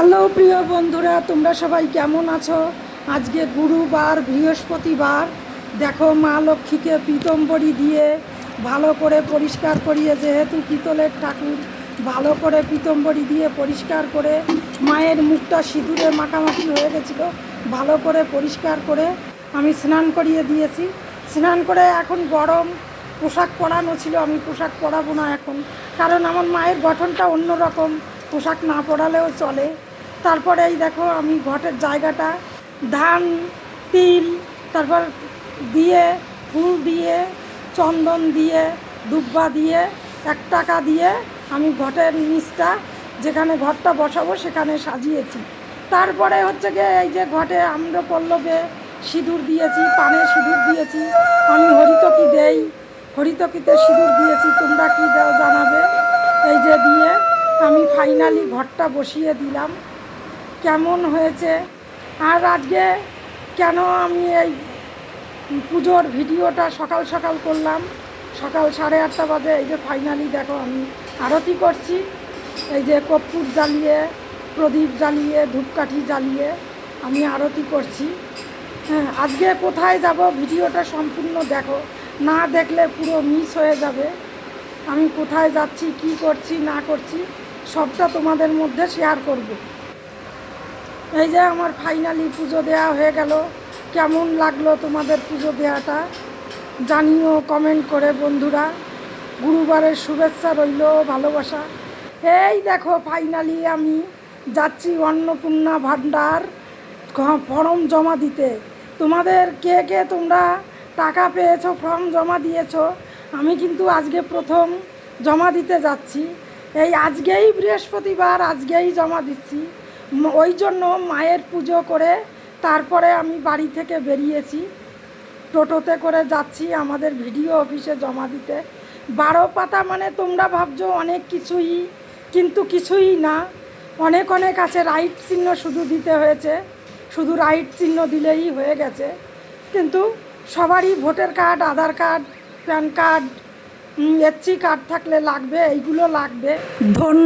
Hello প্রিয় বন্ধুরা, তোমরা সবাই কেমন আছো? আজকে গুরুবার, বৃহস্পতিবার। দেখো, মা লক্ষ্মীকে পীতম্বরী দিয়ে ভালো করে পরিষ্কার করিয়ে, যেহেতু পিতলের ঠাকুর, ভালো করে পীতম্বরী দিয়ে পরিষ্কার করে মায়ের মুখটা সিঁদুরে মাখামাখি হয়ে গেছিলো, ভালো করে পরিষ্কার করে আমি স্নান করিয়ে দিয়েছি। স্নান করে এখন গরম পোশাক পরানো ছিল, আমি পোশাক পরাবো না এখন, কারণ আমার মায়ের গঠনটা অন্যরকম, পোশাক না পরালেও চলে। তারপরে এই দেখো, আমি ঘটের জায়গাটা ধান, তিল, তারপর দিয়ে, ফুল দিয়ে, চন্দন দিয়ে, দুব্বা দিয়ে, 1 টাকা দিয়ে আমি ঘটের নিচটা, যেখানে ঘরটা বসাবো সেখানে সাজিয়েছি। তারপরে হচ্ছে গিয়ে এই যে ঘটে আম্রপল্লবে সিঁদুর দিয়েছি, পানে সিঁদুর দিয়েছি। আমি হরিতকি দেই, হরিতকিতে সিঁদুর দিয়েছি, তোমরা কী দাও জানাবে। এই যে দিয়ে আমি ফাইনালি ঘরটা বসিয়ে দিলাম। কেমন হয়েছে? আর আজকে কেন আমি এই পুজোর ভিডিওটা সকাল সকাল করলাম, সকাল 8:30 বাজে। এই যে ফাইনালি দেখো, আমি আরতি করছি। এই যে কর্পূর জ্বালিয়ে, প্রদীপ জ্বালিয়ে, ধূপকাঠি জ্বালিয়ে আমি আরতি করছি। হ্যাঁ, আজকে কোথায় যাব ভিডিওটা সম্পূর্ণ দেখো, না দেখলে পুরো মিস হয়ে যাবে। আমি কোথায় যাচ্ছি, কি করছি না করছি, সবটা তোমাদের মধ্যে শেয়ার করব। এই যে আমার ফাইনালি পুজো দেওয়া হয়ে গেল। কেমন লাগলো তোমাদের পুজো দেওয়াটা জানিও কমেন্ট করে বন্ধুরা। গুরুবারের শুভেচ্ছা রইল, ভালোবাসা। এই দেখো, ফাইনালি আমি যাচ্ছি অন্নপূর্ণা ভাণ্ডার ফর্ম জমা দিতে। তোমাদের কে কে তোমরা টাকা পেয়েছো, ফর্ম জমা দিয়েছো? আমি কিন্তু আজকে প্রথম জমা দিতে যাচ্ছি। এই আজকেই বৃহস্পতিবার, আজকেই জমা দিচ্ছি। ওই জন্য মায়ের পুজো করে তারপরে আমি বাড়ি থেকে বেরিয়েছি, টোটোতে করে যাচ্ছি আমাদের ভিডিও অফিসে জমা দিতে। 12 পাতা মানে তোমরা ভাবছো অনেক কিছুই, কিন্তু কিছুই না। অনেক অনেক আছে। রাইট চিহ্ন শুধু দিতে হয়েছে, শুধু রাইট চিহ্ন দিলেই হয়ে গেছে। কিন্তু সবারই voter card, Aadhaar card, PAN card, SC card থাকলে লাগবে, এইগুলো লাগবে। ধন্য